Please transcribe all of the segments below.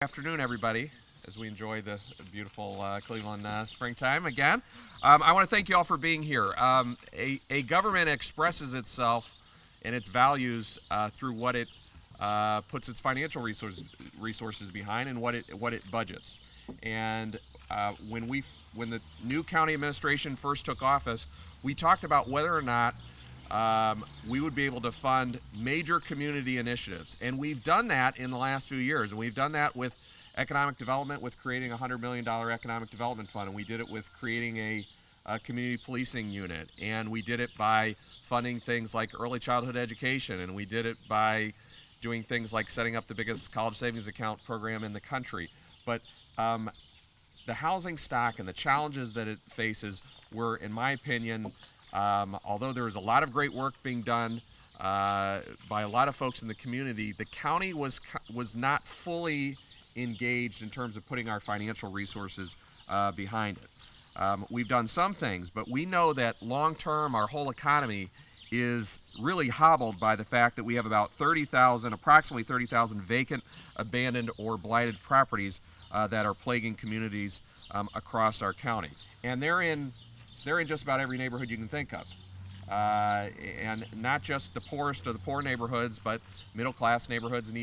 Afternoon, everybody, as we enjoy the beautiful Cleveland springtime again. I want to thank you all for being here. A government expresses itself and its values through what it puts its financial resources behind and what it budgets. And when the new county administration first took office, we talked about whether or not we would be able to fund major community initiatives. And we've done that in the last few years. And we've done that with economic development, with creating a $100 million economic development fund. And we did it with creating a community policing unit. And we did it by funding things like early childhood education. And we did it by doing things like setting up the biggest college savings account program in the country. But the housing stock and the challenges that it faces were, in my opinion, although there was a lot of great work being done by a lot of folks in the community, the county was not fully engaged in terms of putting our financial resources behind it. We've done some things, but we know that long-term our whole economy is really hobbled by the fact that we have about approximately 30,000 vacant, abandoned, or blighted properties that are plaguing communities across our county. And they're in just about every neighborhood you can think of. And not just the poorest of the poor neighborhoods, but middle-class neighborhoods and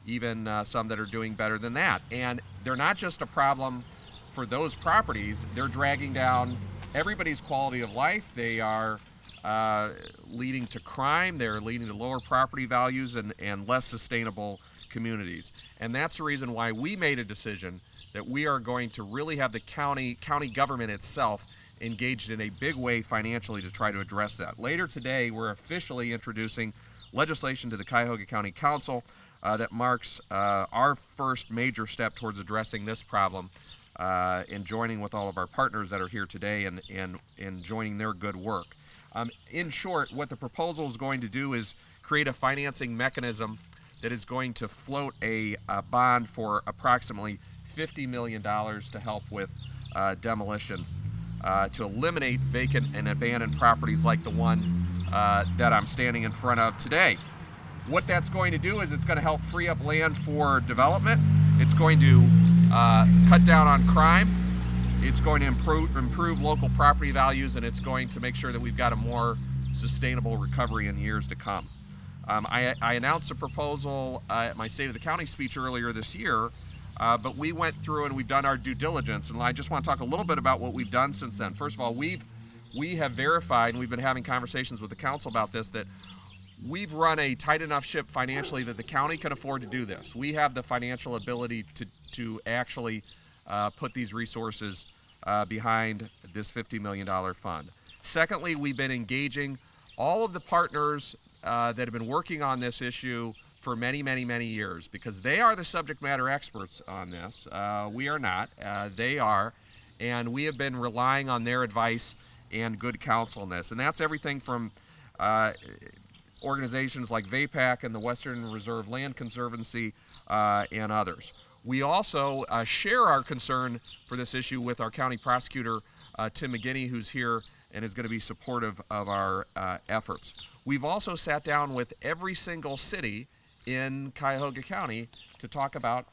even some that are doing better than that. And they're not just a problem for those properties, they're dragging down everybody's quality of life. They are leading to crime, they're leading to lower property values and less sustainable communities. And that's the reason why we made a decision that we are going to really have the county government itself engaged in a big way financially to try to address that. Later today, we're officially introducing legislation to the Cuyahoga County Council that marks our first major step towards addressing this problem and joining with all of our partners that are here today and joining their good work. In short, what the proposal is going to do is create a financing mechanism that is going to float a bond for approximately $50 million to help with demolition, to eliminate vacant and abandoned properties like the one that I'm standing in front of today. What that's going to do is it's going to help free up land for development. It's going to cut down on crime. It's going to improve local property values, and it's going to make sure that we've got a more sustainable recovery in years to come. I announced a proposal at my State of the County speech earlier this year, but we went through and we've done our due diligence, and I just want to talk a little bit about what we've done since then. First of all, we have verified, and we've been having conversations with the council about this, that we've run a tight enough ship financially that the county can afford to do this. We have the financial ability to actually put these resources behind this $50 million fund. Secondly, we've been engaging all of the partners that have been working on this issue for many, many, many years, because they are the subject matter experts on this. We are not. They are. And we have been relying on their advice and good counsel in this. And that's everything from organizations like VAPAC and the Western Reserve Land Conservancy and others. We also share our concern for this issue with our county prosecutor, Tim McGinney, who's here and is going to be supportive of our efforts. We've also sat down with every single city in Cuyahoga County to talk about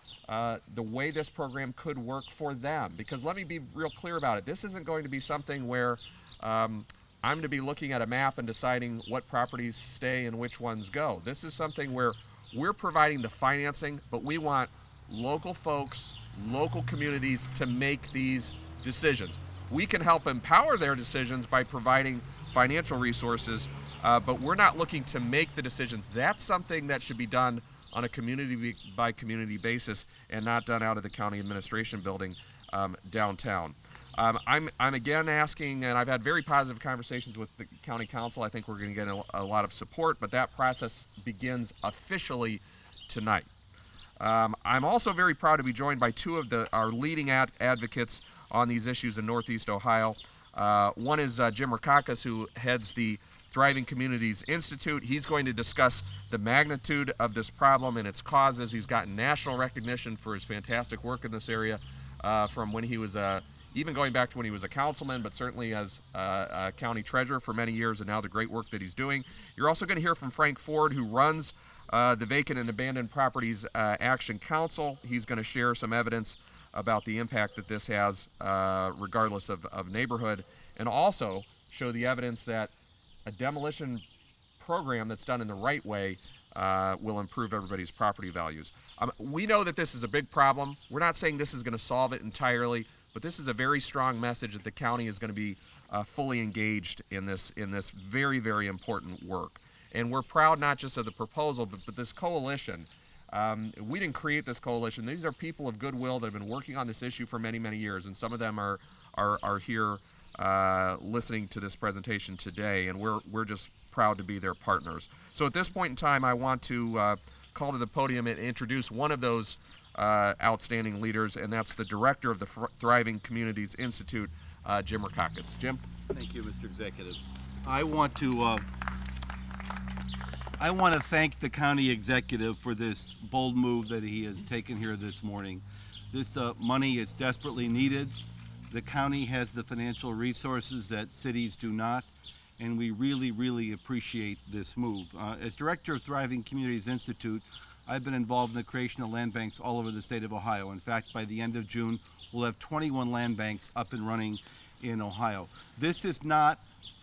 the way this program could work for them. Because let me be real clear about it. This isn't going to be something where I'm going to be looking at a map and deciding what properties stay and which ones go. This is something where we're providing the financing, but we want local folks, local communities to make these decisions. We can help empower their decisions by providing financial resources, but we're not looking to make the decisions. That's something that should be done on a community by community basis and not done out of the county administration building downtown. I'm again asking, and I've had very positive conversations with the county council. I think we're going to get a lot of support, but that process begins officially tonight. I'm also very proud to be joined by two of our leading advocates on these issues in Northeast Ohio. One is Jim Rokakis, who heads the Thriving Communities Institute. He's going to discuss the magnitude of this problem and its causes. He's gotten national recognition for his fantastic work in this area from when he was even going back to when he was a councilman, but certainly as a county treasurer for many years, and now the great work that he's doing. You're also going to hear from Frank Ford, who runs the Vacant and Abandoned Properties Action Council. He's going to share some evidence about the impact that this has regardless of neighborhood, and also show the evidence that a demolition program that's done in the right way will improve everybody's property values. We know that this is a big problem. We're not saying this is going to solve it entirely, but this is a very strong message that the county is going to be fully engaged in this very, very important work. And we're proud not just of the proposal, but this coalition. We didn't create this coalition. These are people of goodwill that have been working on this issue for many, many years, and some of them are here listening to this presentation today, and we're just proud to be their partners. So at this point in time, I want to call to the podium and introduce one of those outstanding leaders, and that's the director of the Thriving Communities Institute, Jim Rokakis. Jim? Thank you, Mr. Executive. I want to thank the county executive for this bold move that he has taken here this morning. This money is desperately needed. The county has the financial resources that cities do not, and we really, really appreciate this move. As director of Thriving Communities Institute, I've been involved in the creation of land banks all over the state of Ohio. In fact, by the end of June, we'll have 21 land banks up and running in Ohio. This is not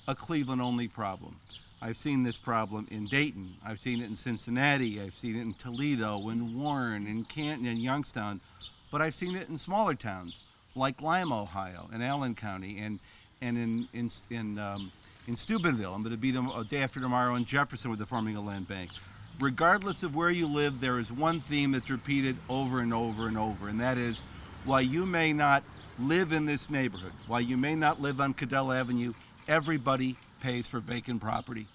a Cleveland-only problem. I've seen this problem in Dayton, I've seen it in Cincinnati, I've seen it in Toledo, in Warren, in Canton, in Youngstown, but I've seen it in smaller towns like Lima, Ohio, and Allen County, and in Steubenville. I'm going to be a day after tomorrow in Jefferson with the forming a land bank. Regardless of where you live, there is one theme that's repeated over and over and over, and that is, while you may not live in this neighborhood, while you may not live on Cudell Avenue, everybody pays for vacant property.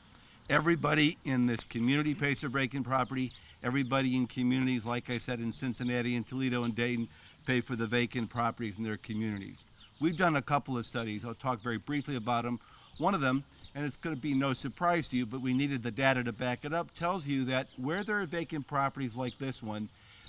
Everybody in this community pays for vacant property. Everybody in communities, like I said, in Cincinnati and Toledo and Dayton, pay for the vacant properties in their communities. We've done a couple of studies. I'll talk very briefly about them. One of them, and it's going to be no surprise to you, but we needed the data to back it up, tells you that where there are vacant properties like this one,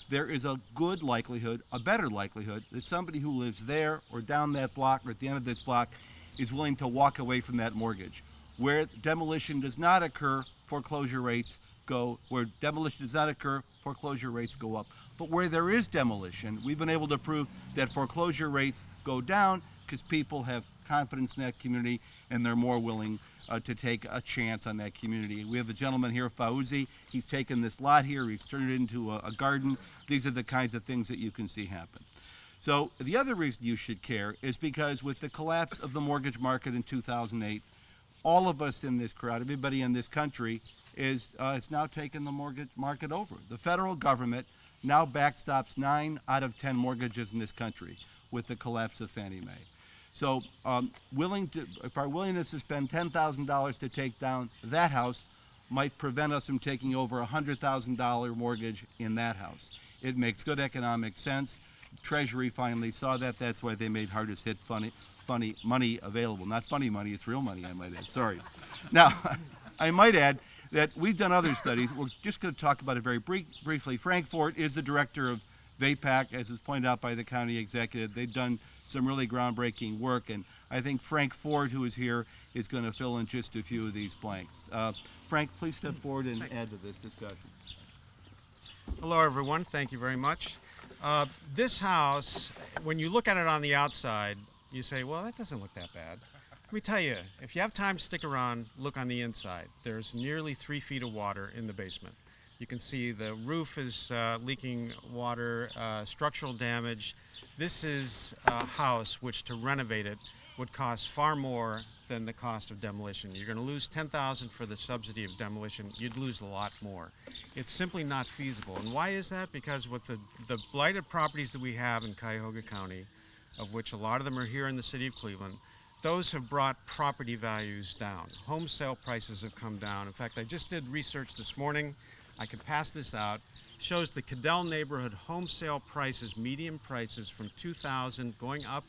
there is a good likelihood, a better likelihood, that somebody who lives there or down that block or at the end of this block is willing to walk away from that mortgage. Where demolition does not occur, foreclosure rates go. Where demolition does not occur, foreclosure rates go up. But where there is demolition, we've been able to prove that foreclosure rates go down because people have confidence in that community and they're more willing to take a chance on that community. We have a gentleman here, Fauzi. He's taken this lot here, he's turned it into a garden. These are the kinds of things that you can see happen. So the other reason you should care is because with the collapse of the mortgage market in 2008, all of us in this crowd, everybody in this country, is now taken the mortgage market over. The federal government now backstops 9 out of 10 mortgages in this country with the collapse of Fannie Mae. So if our willingness to spend $10,000 to take down that house might prevent us from taking over a $100,000 mortgage in that house. It makes good economic sense. Treasury finally saw that. That's why they made hardest hit funny money available. Not funny money, it's real money, I might add. Sorry. Now, I might add that we've done other studies. We're just going to talk about it very briefly. Frank Ford is the director of VAPAC, as is pointed out by the county executive. They've done some really groundbreaking work, and I think Frank Ford, who is here, is going to fill in just a few of these blanks. Frank, please step forward and add to this discussion. Hello, everyone. Thank you very much. This house, when you look at it on the outside, you say, well, that doesn't look that bad. Let me tell you, if you have time to stick around, look on the inside. There's nearly 3 feet of water in the basement. You can see the roof is leaking water, structural damage. This is a house which, to renovate it, would cost far more than the cost of demolition. You're going to lose $10,000 for the subsidy of demolition. You'd lose a lot more. It's simply not feasible. And why is that? Because with the blighted properties that we have in Cuyahoga County, of which a lot of them are here in the city of Cleveland, those have brought property values down. Home sale prices have come down. In fact, I just did research this morning. I could pass this out. Shows the Cudell neighborhood home sale prices, median prices from 2000 going up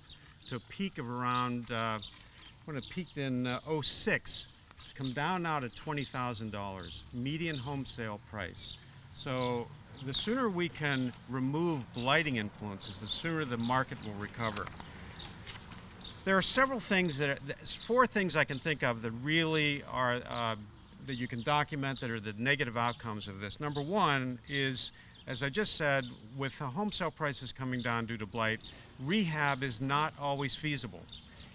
to a peak of around, when it peaked in 06, it's come down now to $20,000, median home sale price. So the sooner we can remove blighting influences, the sooner the market will recover. There are several things four things I can think of that really are that you can document that are the negative outcomes of this. Number one is, as I just said, with the home sale prices coming down due to blight, rehab is not always feasible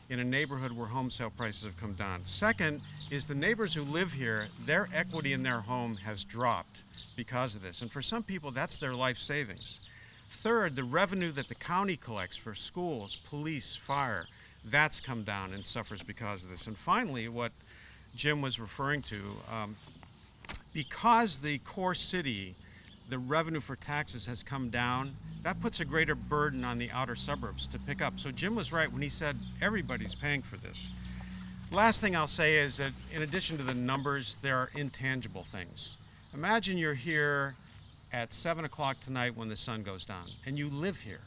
in a neighborhood where home sale prices have come down. Second is the neighbors who live here, their equity in their home has dropped because of this. And for some people, that's their life savings. Third, the revenue that the county collects for schools, police, fire, that's come down and suffers because of this. And finally, what Jim was referring to, because the core city, the revenue for taxes has come down, that puts a greater burden on the outer suburbs to pick up. So Jim was right when he said everybody's paying for this. Last thing I'll say is that in addition to the numbers, there are intangible things. Imagine you're here at 7 o'clock tonight when the sun goes down, and you live here.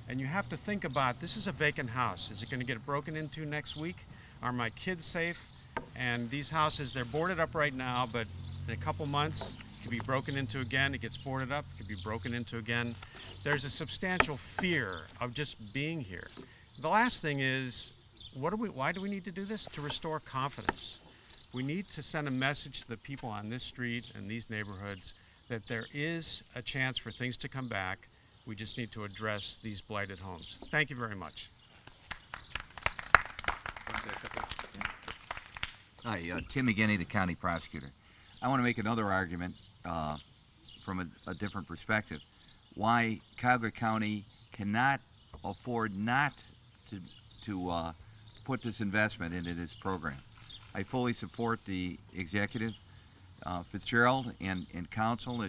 And you have to think about, this is a vacant house. Is it going to get broken into next week? Are my kids safe? And these houses, they're boarded up right now, but in a couple months, it could be broken into again. It gets boarded up, it could be broken into again. There's a substantial fear of just being here. The last thing is, why do we need to do this? To restore confidence. We need to send a message to the people on this street and these neighborhoods that there is a chance for things to come back. We just need to address these blighted homes. Thank you very much. Hi, Tim McGinney, the county prosecutor. I want to make another argument from a different perspective. Why Cuyahoga County cannot afford not to put this investment into this program. I fully support the executive, FitzGerald, and council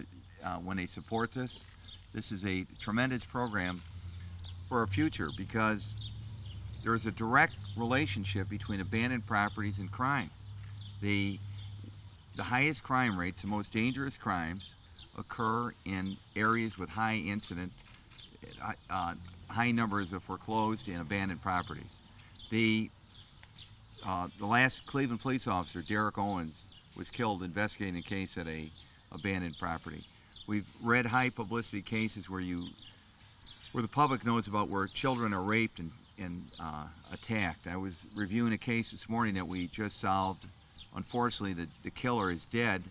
when they support this. This is a tremendous program for our future because there is a direct relationship between abandoned properties and crime. The highest crime rates, the most dangerous crimes, occur in areas with high incident, high numbers of foreclosed and abandoned properties. The last Cleveland police officer, Derek Owens, was killed investigating a case at a abandoned property. We've read high publicity cases where the public knows about where children are raped and attacked. I was reviewing a case this morning that we just solved. Unfortunately, the killer is dead,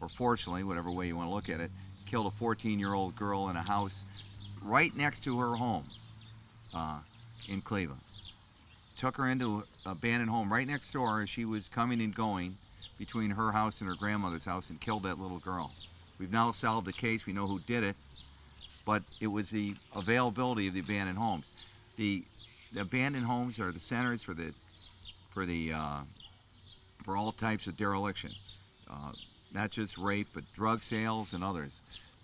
or fortunately, whatever way you want to look at it, killed a 14-year-old girl in a house right next to her home in Cleveland. Took her into an abandoned home right next door as she was coming and going between her house and her grandmother's house and killed that little girl. We've now solved the case. We know who did it, but it was the availability of the abandoned homes. The abandoned homes are the centers for all types of dereliction, not just rape, but drug sales and others.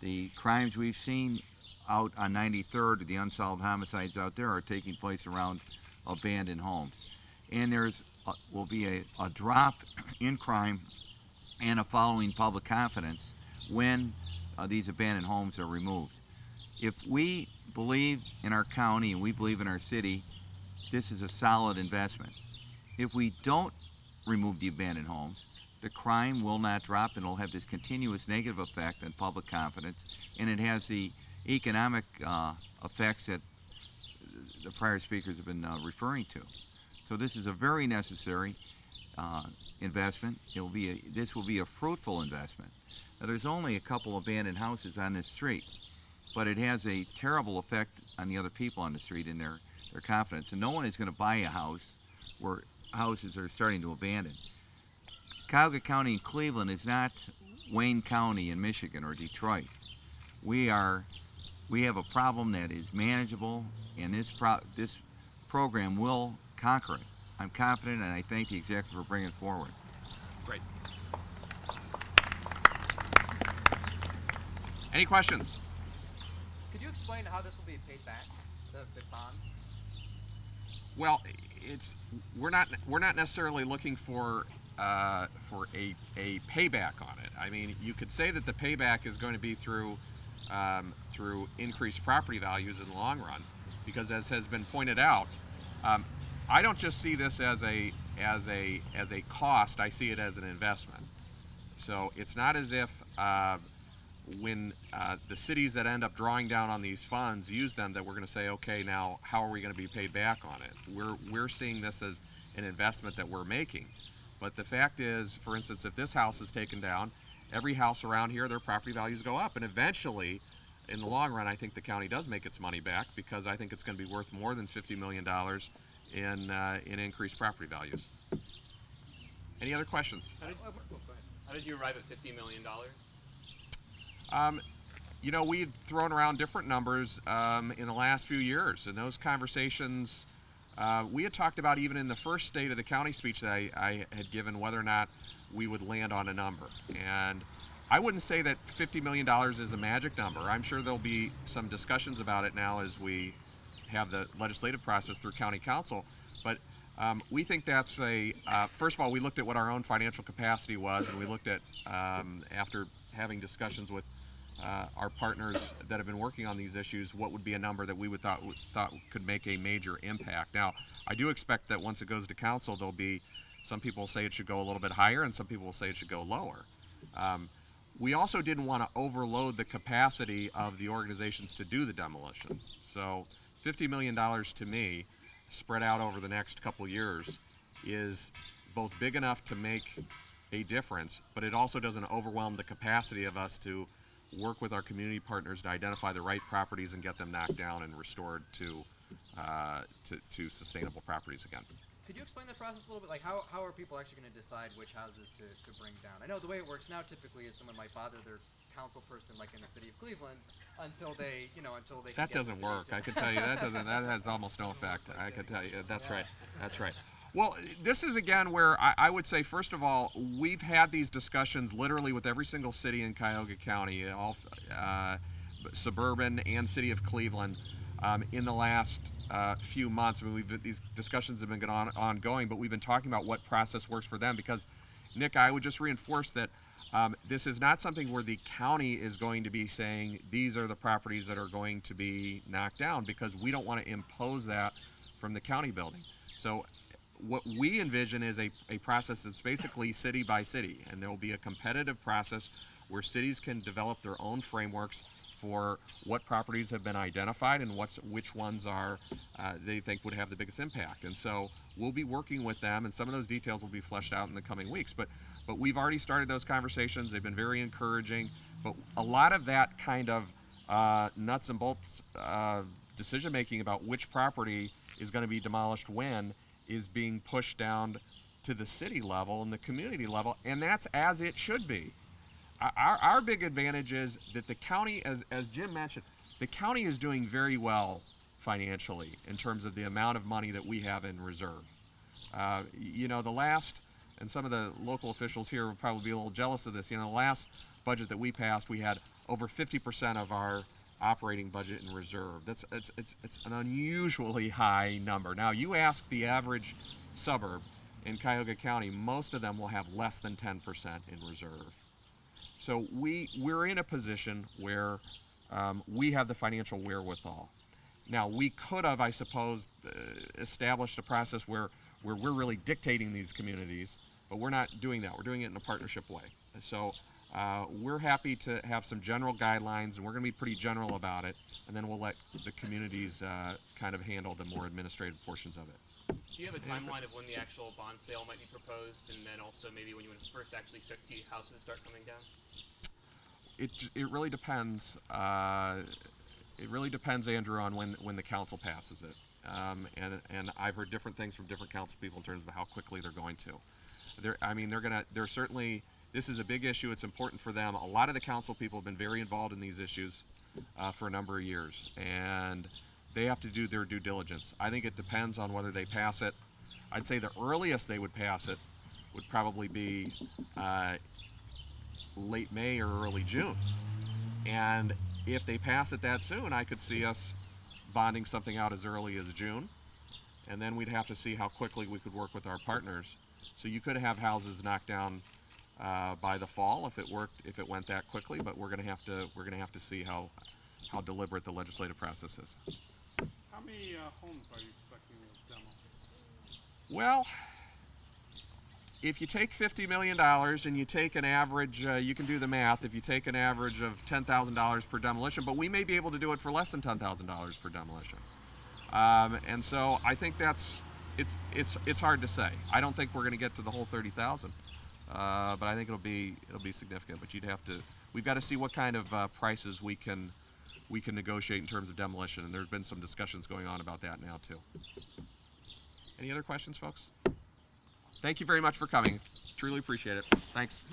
The crimes we've seen out on 93rd, the unsolved homicides out there, are taking place around abandoned homes. And will be a drop in crime and a following public confidence when these abandoned homes are removed. If we believe in our county and we believe in our city, this is a solid investment. If we don't remove the abandoned homes, the crime will not drop and it'll have this continuous negative effect on public confidence, and it has the economic effects that the prior speakers have been referring to. So this is a very necessary investment. This will be a fruitful investment. Now, there's only a couple abandoned houses on this street, but it has a terrible effect on the other people on the street and their confidence. And no one is going to buy a house where houses are starting to abandon. Cuyahoga County in Cleveland is not Wayne County in Michigan or Detroit. We have a problem that is manageable, and this program will conquer it. I'm confident, and I thank the executive for bringing it forward. Great. Any questions? Could you explain how this will be paid back, the bonds? Well, we're not necessarily looking for a payback on it. I mean, you could say that the payback is going to be through increased property values in the long run, because as has been pointed out, I don't just see this as a cost. I see it as an investment. So it's not as if when the cities that end up drawing down on these funds use them, that we're going to say, okay, now how are we going to be paid back on it? We're seeing this as an investment that we're making. But the fact is, for instance, if this house is taken down, every house around here, their property values go up, and eventually, in the long run, I think the county does make its money back, because I think it's going to be worth more than $50 million in increased property values. Any other questions? How did you arrive at $50 million? You know, we'd thrown around different numbers in the last few years, and those conversations, we had talked about even in the first State of the County speech that I had given, whether or not we would land on a number. And I wouldn't say that $50 million is a magic number. I'm sure there'll be some discussions about it now as we have the legislative process through County Council. But we think that's first of all, we looked at what our own financial capacity was, and we looked at, after having discussions with our partners that have been working on these issues, what would be a number that we would thought could make a major impact. Now, I do expect that once it goes to council, there'll be some people say it should go a little bit higher, and some people will say it should go lower. We also didn't want to overload the capacity of the organizations to do the demolition. So $50 million to me, spread out over the next couple years, is both big enough to make a difference, but it also doesn't overwhelm the capacity of us to work with our community partners to identify the right properties and get them knocked down and restored to sustainable properties again. Could you explain the process a little bit? Like, how are people actually going to decide which houses to bring down? I know the way it works now typically is someone might bother their council person, like in the city of Cleveland, until they That doesn't work. I can tell you that has almost no effect. I can tell you that's right. That's right. Well, this is again where I would say, first of all, we've had these discussions literally with every single city in Cuyahoga County, all suburban and city of Cleveland, in the last few months. I mean, these discussions have been ongoing, but we've been talking about what process works for them, because, Nick, I would just reinforce that this is not something where the county is going to be saying these are the properties that are going to be knocked down, because we don't want to impose that from the county building. So what we envision is a process that's basically city by city, and there will be a competitive process where cities can develop their own frameworks for what properties have been identified and which ones are they think would have the biggest impact. And so we'll be working with them, and some of those details will be fleshed out in the coming weeks. But we've already started those conversations. They've been very encouraging. But a lot of that kind of nuts and bolts decision making about which property is going to be demolished when is being pushed down to the city level and the community level, and that's as it should be. Our big advantage is that the county, as Jim mentioned, the county is doing very well financially in terms of the amount of money that we have in reserve. You know, the last, and some of the local officials here will probably be a little jealous of this, you know, the last budget that we passed, we had over 50% of our operating budget in reserve. It's an unusually high number. Now, you ask the average suburb in Cuyahoga County, most of them will have less than 10% in reserve. So we're in a position where we have the financial wherewithal. Now, we could have, I suppose, established a process where we're really dictating these communities, but we're not doing that. We're doing it in a partnership way. So we're happy to have some general guidelines, and we're going to be pretty general about it, and then we'll let the communities kind of handle the more administrative portions of it. Do you have a timeline of when the actual bond sale might be proposed, and then also maybe when you would first actually start to see houses start coming down? It really depends. It really depends, Andrew, on when the council passes it. And I've heard different things from different council people in terms of how quickly they're going to. They're certainly, this is a big issue. It's important for them. A lot of the council people have been very involved in these issues for a number of years, and they have to do their due diligence. I think it depends on whether they pass it. I'd say the earliest they would pass it would probably be late May or early June. And if they pass it that soon, I could see us bonding something out as early as June. And then we'd have to see how quickly we could work with our partners. So you could have houses knocked down by the fall if it went that quickly. But we're going to have to see how deliberate the legislative process is. How many homes are you expecting to demo? Well, if you take $50 million and you take an average, you can do the math, if you take an average of $10,000 per demolition, but we may be able to do it for less than $10,000 per demolition. And so I think it's hard to say. I don't think we're going to get to the whole 30,000, but I think it'll be significant. But we've got to see what kind of prices we can negotiate in terms of demolition, and there's been some discussions going on about that now too. Any other questions, folks? Thank you very much for coming. Truly appreciate it. Thanks.